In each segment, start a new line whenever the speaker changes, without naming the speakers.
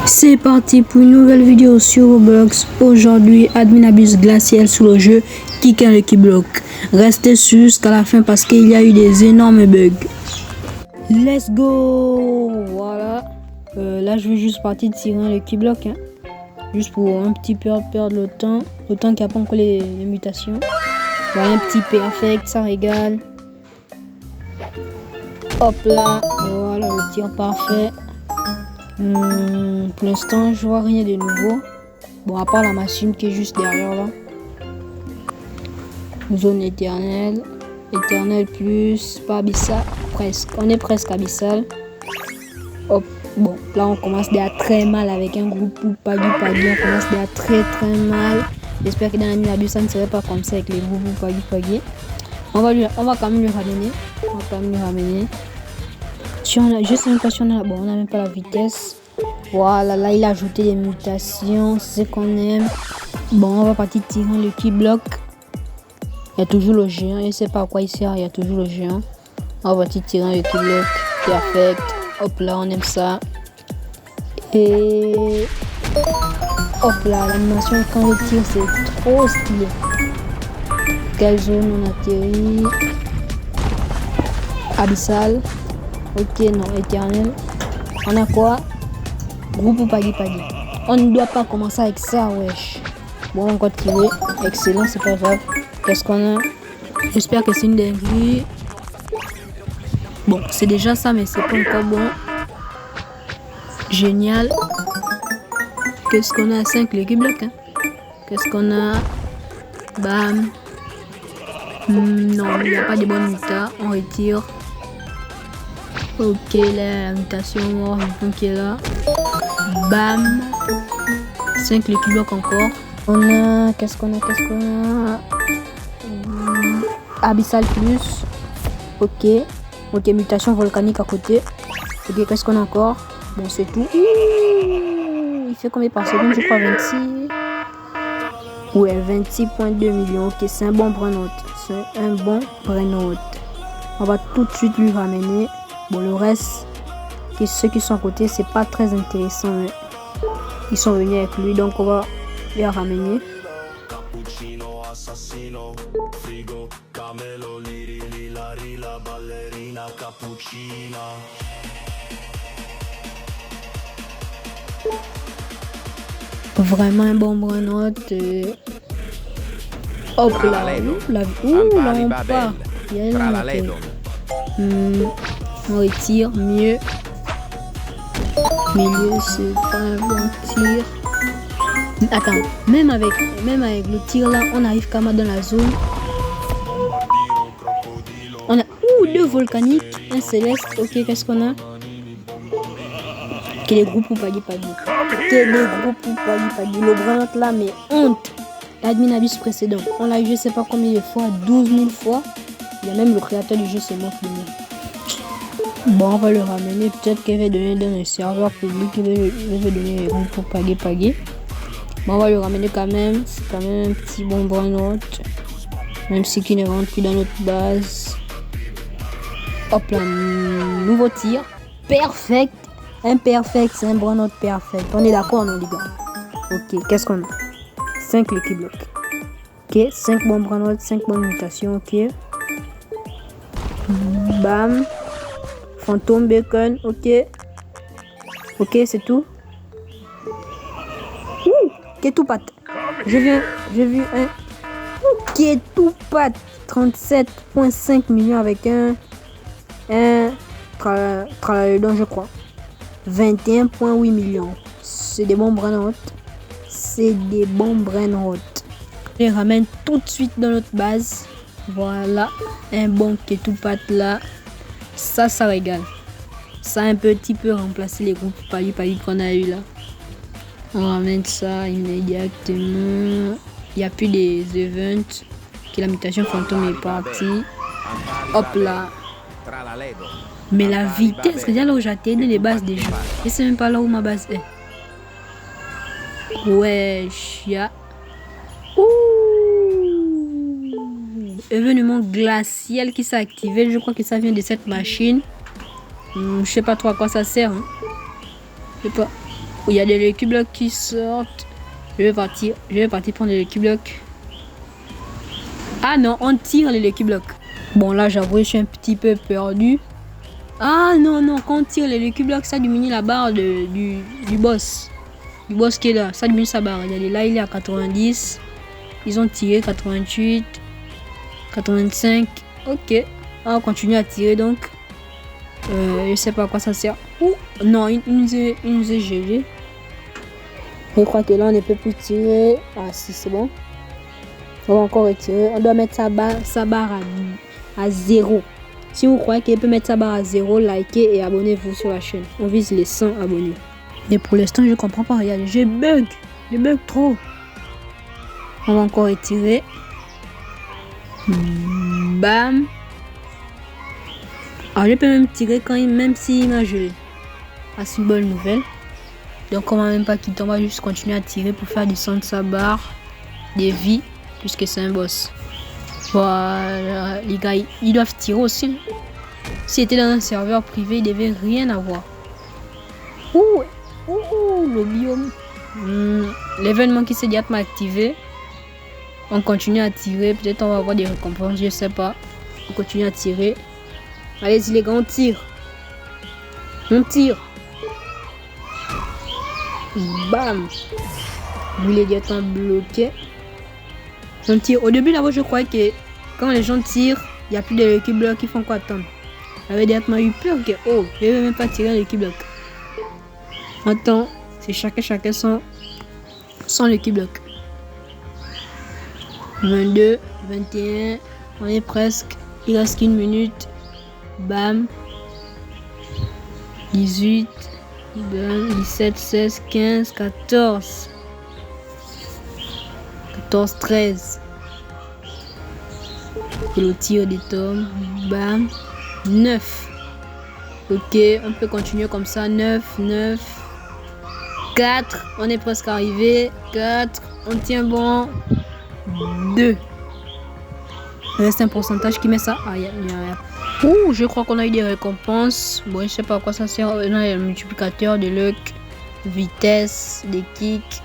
C'est parti pour une nouvelle vidéo sur Roblox. Aujourd'hui, admin abuse glacial sur le jeu Kick and Lucky Block. Restez jusqu'à la fin parce qu'il y a eu des énormes bugs. Let's go. Voilà. Là, je vais juste partir tirer un Lucky Block. Juste pour un petit peu perdre le temps. Le temps qu'il n'y a pas encore les mutations. Voilà, un petit perfect, ça régale. Hop là. Voilà, le tir parfait. Pour l'instant, je vois rien de nouveau. Bon, à part la machine qui est juste derrière là. Zone éternelle. Éternelle plus, pas abyssal. Presque. On est presque abyssal. Hop. Bon, là on commence déjà très mal avec un groupe Paggy. On commence déjà très mal. J'espère que dans la abus ça ne serait pas comme ça avec les groupes Paggy. On va quand même le ramener. Si on a, je sais même pas si on a, bon, on n'a même pas la vitesse. Voilà, là il a ajouté des mutations, c'est ce qu'on aime. Bon, on va partir tirer le Lucky Block. Il y a toujours le géant, je sais pas à quoi il sert, il y a toujours le géant. On va partir tirer un Lucky Block, perfect. Hop là, on aime ça. Et hop là, l'animation quand il tire, c'est trop stylé. Quelle zone on atterrit? Abyssal. Ok, non, éternel. On a quoi? Groupe ou Paggy. On ne doit pas commencer avec ça, wesh. Bon, on va encore tirer. Excellent, c'est pas grave. Qu'est-ce qu'on a? J'espère que c'est une dinguerie. Bon, c'est déjà ça, mais c'est pas encore bon. Génial. Qu'est-ce qu'on a? 5 Lucky Block. Qu'est-ce qu'on a? Bam. Non, il n'y a pas de bonne muta. On retire. Ok, là, la mutation mort, qui est là. Bam. 5 Lucky Block encore. On a. Qu'est-ce qu'on a? Abyssal plus. Ok, mutation volcanique à côté. Ok, qu'est-ce qu'on a encore? Bon, c'est tout. Il fait combien par seconde? Je crois 26. Ouais, 26,2 millions. Ok, c'est un bon brain-out. On va tout de suite lui ramener. Bon, le reste, ceux qui sont à côté, c'est pas très intéressant. Mais ils sont venus avec lui, donc on va les ramener. Vraiment un bon brain-out. Hop là, là on part. On retire mieux. Milieu, c'est pas un bon tir. Attends, même avec le tir là, on arrive quand même dans la zone. On a deux volcaniques, un céleste. Ok, qu'est-ce qu'on a? Les groupes ou Paggy. Le brain là, mais honte. L'admin abuse précédent. On l'a eu, je sais pas combien de fois, 12 000 fois. Il y a même le créateur du jeu, c'est moi qui le. Bon, on va le ramener. Peut-être qu'il va donner dans le serveur public. Il va donner les groupes pour Paggy. Bon, on va le ramener quand même. C'est quand même un petit bon brain-out. Même si qui ne rentre plus dans notre base. Hop là, nouveau tir. Perfect. Imperfect, c'est un brain-out perfect. On est d'accord, non, les gars? Ok, qu'est-ce qu'on a? 5 Lucky Block. Ok, 5 bons brain-out, 5 bonnes mutations. Ok. Bam. Fantôme bacon. Ok, c'est tout. Ok, tout pâte. J'ai vu un. Ok, tout pâte. 37,5 millions avec un Tralalodon, je crois. 21,8 millions. C'est des bons brain-out. Je les ramène tout de suite dans notre base. Voilà. Un bon Ketupat là. Ça régale. Ça a un petit peu remplacé les groupes Paggy qu'on a eu là. On ramène ça immédiatement. Il n'y a plus des events. Que la mutation fantôme est partie. Hop là. Mais la vitesse, regarde là où j'ai atteint les bases déjà. Je sais même pas là où ma base est. Wesh, ya. Événement glacial qui s'est activé. Je crois que ça vient de cette machine. Je sais pas trop à quoi ça sert. Je sais pas. il y a des Lucky Blocks qui sortent. Je vais partir prendre les Lucky Blocks. Ah non, on tire les Lucky Blocks. Bon, là, j'avoue, je suis un petit peu perdu. Ah non, quand on tire les Lucky Blocks, ça diminue la barre du boss. Du boss qui est là, ça diminue sa barre. Regardez, là, il est à 90. Ils ont tiré 88, 85. Ok, on continue à tirer donc. Je sais pas à quoi ça sert. Ouh, non, il nous est gelé. Je crois que là, on ne peut plus tirer. Ah si, c'est bon. On va encore retirer. On doit mettre sa barre à 0. Si vous croyez qu'il peut mettre sa barre à 0, likez et abonnez-vous sur la chaîne. On vise les 100 abonnés. Mais pour l'instant, je comprends pas. Regardez, je bug trop. On va encore retirer. Bam. Alors, je peux même tirer même s'il m'a gelé. Ah, c'est une bonne nouvelle. Donc, on va même pas quitter. On va juste continuer à tirer pour faire descendre sa barre des vies, puisque c'est un boss. Voilà, les gars, ils doivent tirer aussi. S'il était dans un serveur privé, il devait rien avoir. Ouh, le biome. L'événement qui s'est directement activé. On continue à tirer. Peut-être on va avoir des récompenses, je sais pas. On continue à tirer. Allez-y les gars, on tire. On tire. Bam. Lui, il est directement bloqué. On tire. Au début, là-bas, je croyais que quand les gens tirent, il n'y a plus de Lucky Blocks qui font quoi attendre. J'avais directement eu peur que, oh, je ne vais même pas tirer un Lucky Block. Attends, c'est chacun sans Lucky Block. 22, 21, on est presque. Il reste qu'une minute. Bam. 18, bam, 17, 16, 15, 14. 14, 13. Et le tir des tomes. Bam. 9. Ok, on peut continuer comme ça. 9, 9. 4. On est presque arrivé. 4. On tient bon. 2. Il reste un pourcentage qui met ça. Ah, ouh, je crois qu'on a eu des récompenses. Bon, je sais pas à quoi ça sert. Non, il y a le multiplicateur de luck, vitesse, des kicks.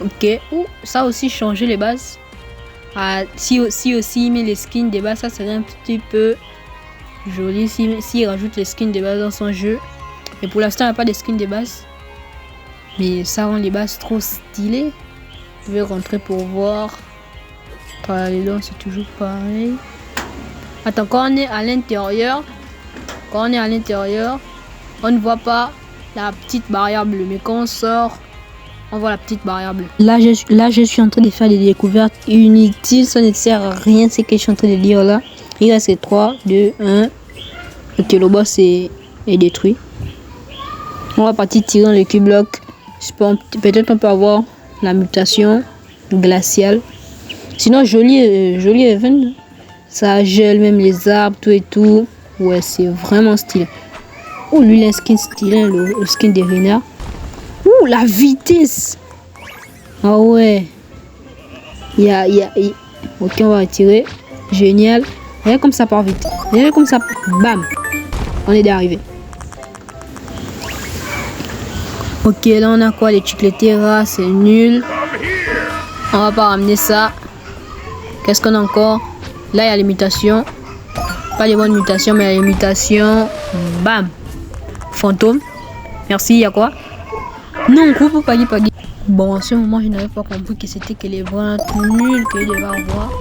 Ok. Ouh, ça aussi changer les bases. Ah, si aussi il met les skins des bases, ça serait un petit peu joli s'il rajoute les skins des bases dans son jeu. Et pour l'instant, il n'y a pas de skins des bases. Mais ça rend les bases trop stylées. Je vais rentrer pour voir. Là, c'est toujours pareil. Attends, quand on est à l'intérieur, on ne voit pas la petite barrière bleue. Mais quand on sort, on voit la petite barrière bleue. Là, je suis en train de faire des découvertes inutiles. Ça ne sert à rien ce que je suis en train de dire là. Il reste 3, 2, 1. Ok, le boss est détruit. On va partir tirer dans le Lucky Block. Peut-être on peut avoir la mutation glaciale. Sinon, joli event. Ça gèle même les arbres, tout et tout. Ouais, c'est vraiment stylé. Oh, lui, il a un skin stylé, le skin des renards. Ouh, la vitesse. Ah ouais. Ok, on va retirer. Génial. Regardez comme ça part vite. Regardez comme ça. Bam. On est arrivé. Ok, là, on a quoi? Les chicleteras, c'est nul. On va pas ramener ça. Qu'est-ce qu'on a encore? Là, il y a les mutations. Pas les bonnes mutations, mais il y a les mutations. Bam. Fantôme. Merci, il y a quoi? Non, groupe pas dit. Bon, à ce moment, je n'avais pas compris que c'était que les voix nuls que je devais avoir.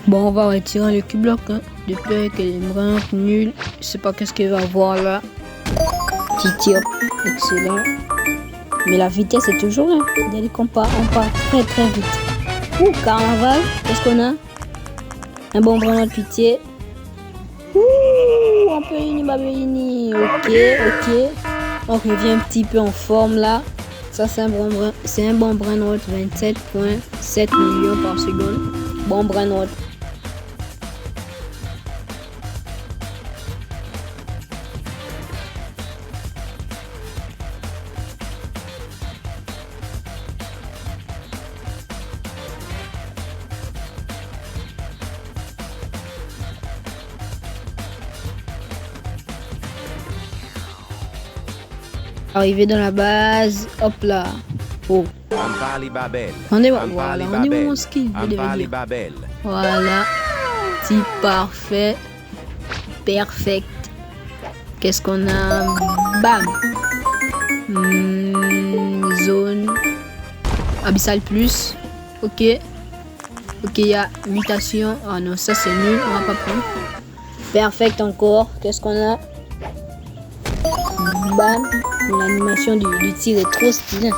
Bon, on va retirer le cube bloc. Hein. De peur qu'elle aimerait nul. Je sais pas qu'est-ce qu'il va avoir là. Petit tir. Excellent. Mais la vitesse est toujours là. Regardez qu'on part très très vite. Ouh, carnaval. Qu'est-ce qu'on a? Un bon brin de pitié. Ouh, un peu Babelini. Ok. On revient un petit peu en forme là. Ça, c'est un bon brin note 27,7 millions par seconde. Bon brin note. Arrivé dans la base, hop là. Oh. On est voilà, on est mon ski, je devais dire. Voilà. Petit parfait. Perfect. Qu'est-ce qu'on a? Bam. Zone. Abyssal plus. Ok. Ok, il y a mutation. Ah non, ça c'est nul, on va pas prendre. Perfect encore. Qu'est-ce qu'on a? Bam. L'animation du tir est trop stylée.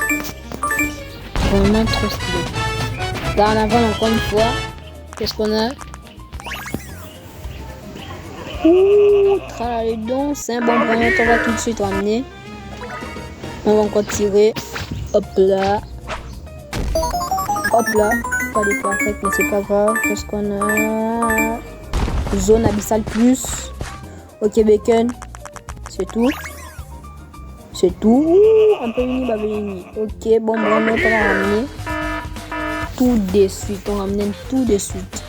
Vraiment trop stylé. Carnaval encore une fois. Qu'est-ce qu'on a? Ouh, tralaledon. C'est un bon brin. On va tout de suite ramener. On va encore tirer. Hop là. Hop là. Pas de perfect, mais c'est pas grave. Qu'est-ce qu'on a? Zone abyssale plus. Ok, bacon. C'est tout. C'est tout. Ouh, un peu Babelini. Ok, bon, on va ramener tout de suite. On ramène tout de suite.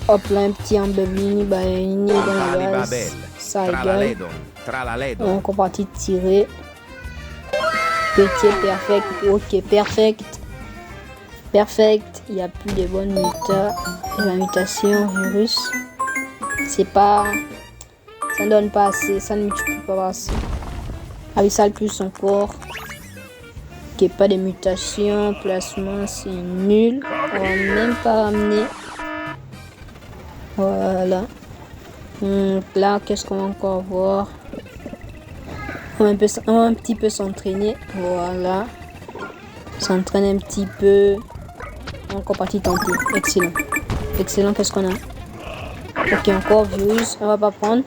Hop là, un petit Babelini dans la base. Ça égale. On est parti tirer. Petit perfect. Ok, perfect. Perfect. Il n'y a plus de bonnes mutas. La mutation virus. C'est pas. Ça ne donne pas assez. Ça ne multiplie pas assez. Abyssal plus encore. Ok, pas de mutation. Placement, c'est nul. On va même pas ramener. Voilà. Là, qu'est-ce qu'on va encore voir? On va un petit peu s'entraîner. Voilà. S'entraîner un petit peu. On va encore partir tenter. Excellent. Excellent, qu'est-ce qu'on a? Ok, encore virus. On va pas prendre.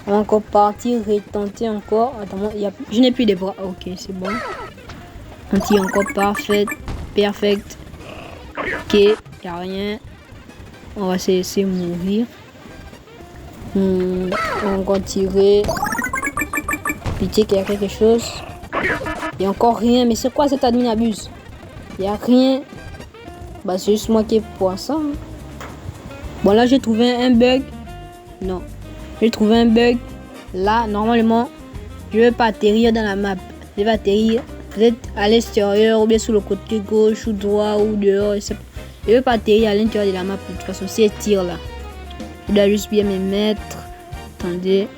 On va encore partir retenter encore. Attends, je n'ai plus de bras. Ok, c'est bon. On tire encore parfait. Perfect. Ok, il n'y a rien. On va se laisser mourir. On va encore tirer. Pitié qu'il y a quelque chose. Il n'y a encore rien. Mais c'est quoi cette admin abuse? Il n'y a rien. Bah, c'est juste moi qui ai poisson. Hein. Bon, là, j'ai trouvé un bug. Non. J'ai trouvé un bug. Là, normalement, je ne vais pas atterrir dans la map. Je vais atterrir peut-être à l'extérieur ou bien sur le côté gauche ou droit ou dehors. Je ne vais pas atterrir à l'intérieur de la map. De toute façon, si elle tire là, je dois juste bien me mettre. Attendez.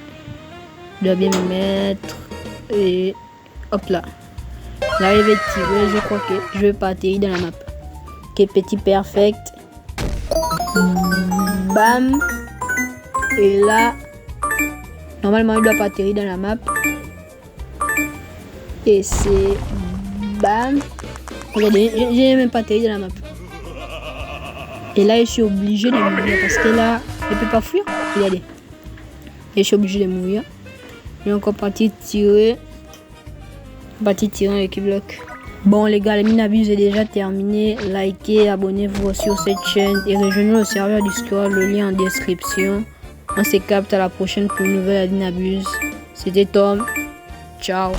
Je dois bien me mettre. Et hop là. Là, je vais tirer. Je crois que je ne vais pas atterrir dans la map. Ok, petit perfect. Bam. Et là, normalement, il ne doit pas atterrir dans la map. Et c'est bam. Regardez, je n'ai même pas atterri dans la map. Et là, je suis obligé de mourir parce que là, je ne peux pas fuir. Regardez. Et je suis obligé de mourir. Je vais encore partir tirer. Partir tirer avec le bloc. Bon les gars, la mine abuse est déjà terminée. Likez, abonnez-vous sur cette chaîne et rejoignez le serveur Discord, le lien en description. On se capte à la prochaine pour une nouvelle mine abuse. C'était Tom. Ciao.